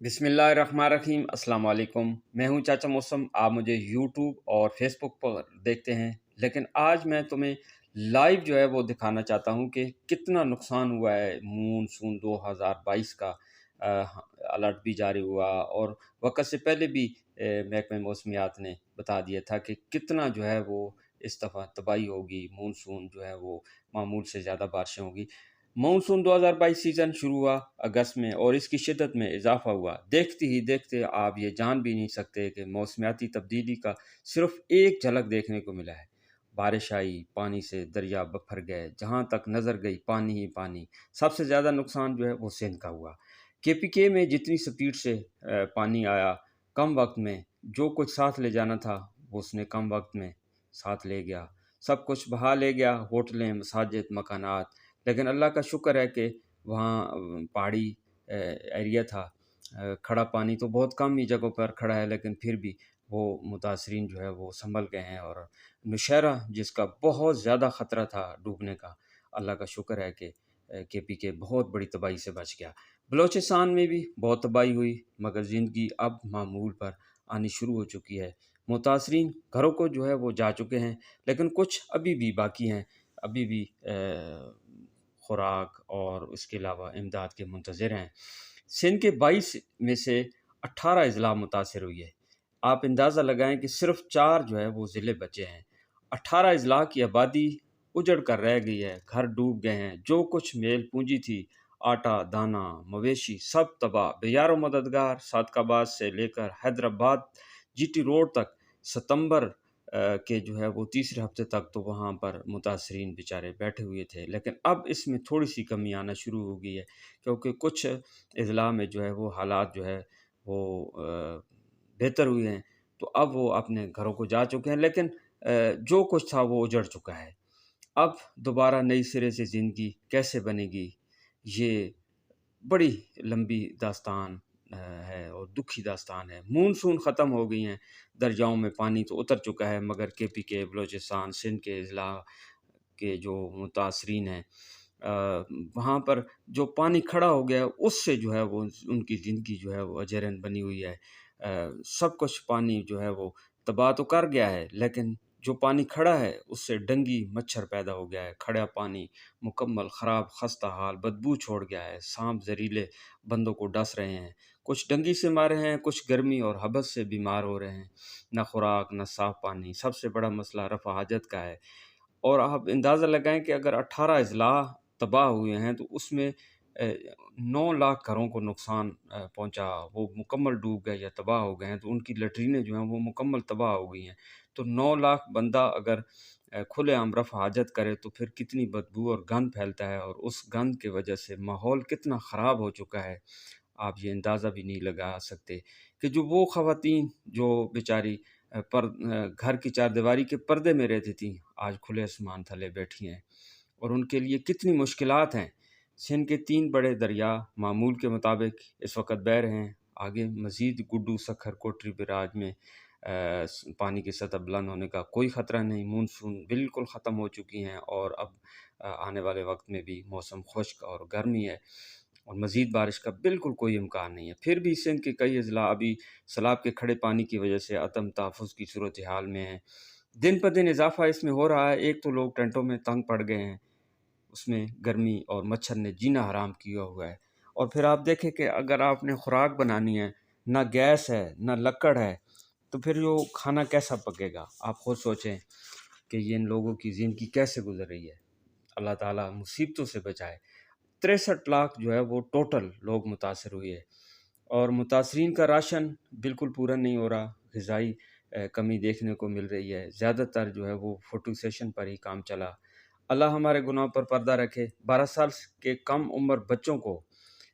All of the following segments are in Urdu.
بسم اللہ الرحمن الرحیم۔ السلام علیکم، میں ہوں چاچا موسم۔ آپ مجھے یوٹیوب اور فیس بک پر دیکھتے ہیں، لیکن آج میں تمہیں لائیو جو ہے وہ دکھانا چاہتا ہوں کہ کتنا نقصان ہوا ہے۔ مونسون 2022 کا الرٹ بھی جاری ہوا اور وقت سے پہلے بھی محکمہ موسمیات نے بتا دیا تھا کہ کتنا جو ہے وہ اس دفعہ تباہی ہوگی، مونسون جو ہے وہ معمول سے زیادہ بارشیں ہوگی۔ مونسون 2022 سیزن شروع ہوا اگست میں اور اس کی شدت میں اضافہ ہوا۔ دیکھتے ہی دیکھتے آپ یہ جان بھی نہیں سکتے کہ موسمیاتی تبدیلی کا صرف ایک جھلک دیکھنے کو ملا ہے۔ بارش آئی، پانی سے دریا بھر گئے، جہاں تک نظر گئی پانی ہی پانی۔ سب سے زیادہ نقصان جو ہے وہ سندھ کا ہوا۔ KPK میں جتنی سپیڈ سے پانی آیا، کم وقت میں جو کچھ ساتھ لے جانا تھا وہ اس نے کم وقت میں ساتھ لے گیا۔ سب کچھ بہا لے گیا، ہوٹلیں، مساجد، مکانات۔ لیکن اللہ کا شکر ہے کہ وہاں پہاڑی ایریا تھا، کھڑا پانی تو بہت کم ہی جگہوں پر کھڑا ہے، لیکن پھر بھی وہ متاثرین جو ہے وہ سنبھل گئے ہیں۔ اور نوشہرہ جس کا بہت زیادہ خطرہ تھا ڈوبنے کا، اللہ کا شکر ہے کہ KPK بہت بڑی تباہی سے بچ گیا۔ بلوچستان میں بھی بہت تباہی ہوئی، مگر زندگی اب معمول پر آنی شروع ہو چکی ہے۔ متاثرین گھروں کو جو ہے وہ جا چکے ہیں، لیکن کچھ ابھی بھی باقی ہیں، ابھی بھی خوراک اور اس کے علاوہ امداد کے منتظر ہیں۔ سندھ کے 22 میں سے 18 اضلاع متاثر ہوئی ہے۔ آپ اندازہ لگائیں کہ صرف 4 جو ہے وہ ضلع بچے ہیں۔ 18 اضلاع کی آبادی اجڑ کر رہ گئی ہے، گھر ڈوب گئے ہیں، جو کچھ میل پونجی تھی، آٹا، دانہ، مویشی، سب تباہ۔ بیار و مددگار صادق آباد سے لے کر حیدرآباد GT روڈ تک ستمبر کہ جو ہے وہ تیسرے ہفتے تک تو وہاں پر متاثرین بیچارے بیٹھے ہوئے تھے، لیکن اب اس میں تھوڑی سی کمی آنا شروع ہو گئی ہے، کیونکہ کچھ اضلاع میں جو ہے وہ حالات جو ہے وہ بہتر ہوئے ہیں، تو اب وہ اپنے گھروں کو جا چکے ہیں، لیکن جو کچھ تھا وہ اجڑ چکا ہے۔ اب دوبارہ نئی سرے سے زندگی کیسے بنے گی، یہ بڑی لمبی داستان ہے اور دکھی داستان ہے۔ مونسون ختم ہو گئی ہیں، دریاؤں میں پانی تو اتر چکا ہے، مگر KPK، بلوچستان، سندھ کے اضلاع کے جو متاثرین ہیں، وہاں پر جو پانی کھڑا ہو گیا ہے اس سے جو ہے وہ ان کی زندگی جو ہے وہ اجیرن بنی ہوئی ہے۔ سب کچھ پانی جو ہے وہ تباہ تو کر گیا ہے، لیکن جو پانی کھڑا ہے اس سے ڈنگی مچھر پیدا ہو گیا ہے۔ کھڑا پانی مکمل خراب، خستہ حال، بدبو چھوڑ گیا ہے۔ سانپ زہریلے بندوں کو ڈس رہے ہیں، کچھ ڈنگی سے مارے ہیں، کچھ گرمی اور حبس سے بیمار ہو رہے ہیں۔ نہ خوراک، نہ صاف پانی۔ سب سے بڑا مسئلہ رفع حاجت کا ہے۔ اور آپ اندازہ لگائیں کہ اگر 18 اضلاع تباہ ہوئے ہیں تو اس میں 9 لاکھ گھروں کو نقصان پہنچا، وہ مکمل ڈوب گئے یا تباہ ہو گئے ہیں، تو ان کی لیٹرینیں جو ہیں وہ مکمل تباہ ہو گئی ہیں۔ تو 9 لاکھ بندہ اگر کھلے عام رفع حاجت کرے تو پھر کتنی بدبو اور گند پھیلتا ہے، اور اس گند کی وجہ سے ماحول کتنا خراب ہو چکا ہے، آپ یہ اندازہ بھی نہیں لگا سکتے کہ جو وہ خواتین جو بیچاری گھر کی چار دیواری کے پردے میں رہتی تھیں، آج کھلے آسمان تھلے بیٹھی ہیں، اور ان کے لیے کتنی مشکلات ہیں۔ سندھ کے 3 بڑے دریا معمول کے مطابق اس وقت بہہ رہے ہیں۔ آگے مزید گڈو، سکھر، کوٹری براج میں پانی کی سطح بلند ہونے کا کوئی خطرہ نہیں۔ مونسون بالکل ختم ہو چکی ہیں، اور اب آنے والے وقت میں بھی موسم خشک اور گرمی ہے، اور مزید بارش کا بالکل کوئی امکان نہیں ہے۔ پھر بھی سندھ کے کئی اضلاع ابھی سیلاب کے کھڑے پانی کی وجہ سے عدم تحفظ کی صورتحال میں ہیں۔ دن پر دن اضافہ اس میں ہو رہا ہے۔ ایک تو لوگ ٹینٹوں میں تنگ پڑ گئے ہیں، اس میں گرمی اور مچھر نے جینا حرام کیا ہوا ہے، اور پھر آپ دیکھیں کہ اگر آپ نے خوراک بنانی ہے، نہ گیس ہے نہ لکڑ ہے، تو پھر جو کھانا کیسا پکے گا؟ آپ خود سوچیں کہ یہ ان لوگوں کی زندگی کیسے گزر رہی ہے۔ اللہ تعالیٰ مصیبتوں سے بچائے۔ 63 لاکھ جو ہے وہ ٹوٹل لوگ متاثر ہوئے، اور متاثرین کا راشن بالکل پورا نہیں ہو رہا، غذائی کمی دیکھنے کو مل رہی ہے۔ زیادہ تر جو ہے وہ فوڈ سیشن پر ہی کام چلا۔ اللہ ہمارے گناہ پر پردہ رکھے۔ 12 سال کے کم عمر بچوں کو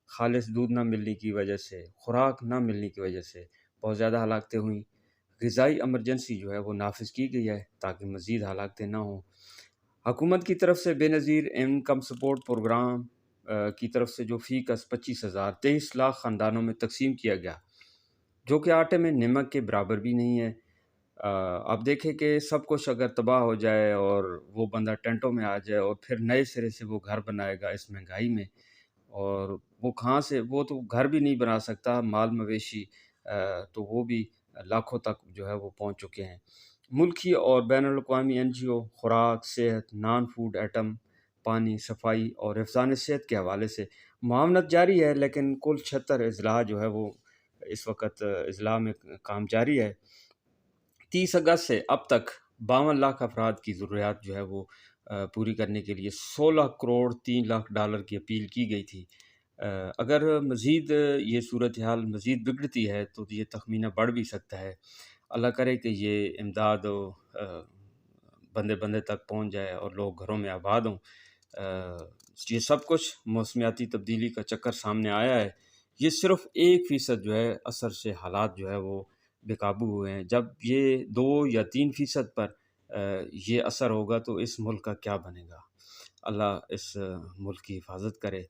خالص دودھ نہ ملنے کی وجہ سے، خوراک نہ ملنے کی وجہ سے بہت زیادہ ہلاکتیں ہوئیں۔ غذائی ایمرجنسی جو ہے وہ نافذ کی گئی ہے تاکہ مزید ہلاکتیں نہ ہوں۔ حکومت کی طرف سے بے نظیر انکم سپورٹ پروگرام کی طرف سے جو فی کس 25,000 23 لاکھ خاندانوں میں تقسیم کیا گیا، جو کہ آٹے میں نمک کے برابر بھی نہیں ہے۔ آپ دیکھیں کہ سب کچھ اگر تباہ ہو جائے اور وہ بندہ ٹینٹوں میں آ جائے اور پھر نئے سرے سے وہ گھر بنائے گا اس مہنگائی میں، اور وہ کہاں سے، وہ تو گھر بھی نہیں بنا سکتا، مال مویشی تو وہ بھی لاکھوں تک جو ہے وہ پہنچ چکے ہیں۔ ملکی اور بین الاقوامی این جی او خوراک، صحت، نان فوڈ آئٹم، پانی، صفائی اور حفظان صحت کے حوالے سے معاونت جاری ہے، لیکن کل 76 اضلاع جو ہے وہ اس وقت اضلاع میں کام جاری ہے۔ 30 اگست سے اب تک 52 لاکھ افراد کی ضروریات جو ہے وہ پوری کرنے کے لیے 16 کروڑ 3 لاکھ ڈالر کی اپیل کی گئی تھی۔ اگر مزید یہ صورتحال مزید بگڑتی ہے تو یہ تخمینہ بڑھ بھی سکتا ہے۔ اللہ کرے کہ یہ امداد بندے بندے تک پہنچ جائے اور لوگ گھروں میں آباد ہوں۔ یہ سب کچھ موسمیاتی تبدیلی کا چکر سامنے آیا ہے۔ یہ صرف 1% جو ہے اثر سے حالات جو ہے وہ بے قابو ہوئے ہیں۔ جب یہ 2 یا 3% پر یہ اثر ہوگا تو اس ملک کا کیا بنے گا؟ اللہ اس ملک کی حفاظت کرے۔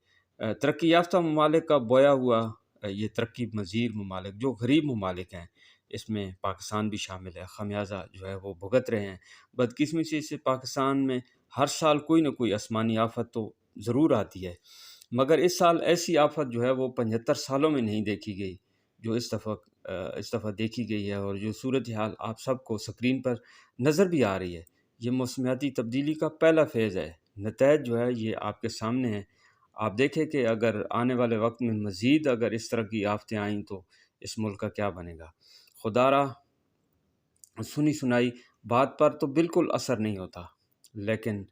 ترقی یافتہ ممالک کا بویا ہوا یہ ترقی پذیر ممالک جو غریب ممالک ہیں، اس میں پاکستان بھی شامل ہے، خمیازہ جو ہے وہ بھگت رہے ہیں۔ بدقسمتی سے پاکستان میں ہر سال کوئی نہ کوئی آسمانی آفت تو ضرور آتی ہے، مگر اس سال ایسی آفت جو ہے وہ 75 سالوں میں نہیں دیکھی گئی جو اس دفعہ دیکھی گئی ہے، اور جو صورتحال آپ سب کو سکرین پر نظر بھی آ رہی ہے۔ یہ موسمیاتی تبدیلی کا پہلا فیز ہے، نتائج جو ہے یہ آپ کے سامنے ہیں۔ آپ دیکھیں کہ اگر آنے والے وقت میں مزید اگر اس طرح کی آفتیں آئیں تو اس ملک کا کیا بنے گا؟ خدا را سنی سنائی بات پر تو بالکل اثر نہیں ہوتا، لیکن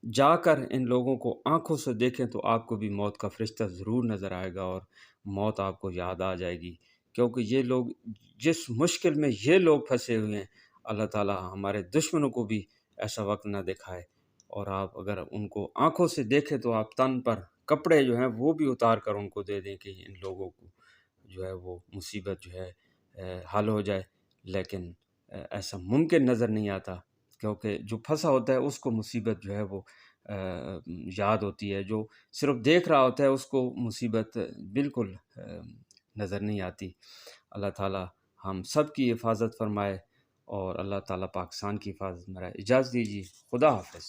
جا کر ان لوگوں کو آنکھوں سے دیکھیں تو آپ کو بھی موت کا فرشتہ ضرور نظر آئے گا، اور موت آپ کو یاد آ جائے گی، کیونکہ یہ لوگ جس مشکل میں یہ لوگ پھنسے ہوئے ہیں، اللہ تعالی ہمارے دشمنوں کو بھی ایسا وقت نہ دکھائے۔ اور آپ اگر ان کو آنکھوں سے دیکھیں تو آپ تن پر کپڑے جو ہیں وہ بھی اتار کر ان کو دے دیں کہ ان لوگوں کو جو ہے وہ مصیبت جو ہے حل ہو جائے، لیکن ایسا ممکن نظر نہیں آتا، کیونکہ جو پھنسا ہوتا ہے اس کو مصیبت جو ہے وہ یاد ہوتی ہے، جو صرف دیکھ رہا ہوتا ہے اس کو مصیبت بالکل نظر نہیں آتی۔ اللہ تعالی ہم سب کی حفاظت فرمائے، اور اللہ تعالی پاکستان کی حفاظت فرمائے۔ اجازت دیجیے، خدا حافظ۔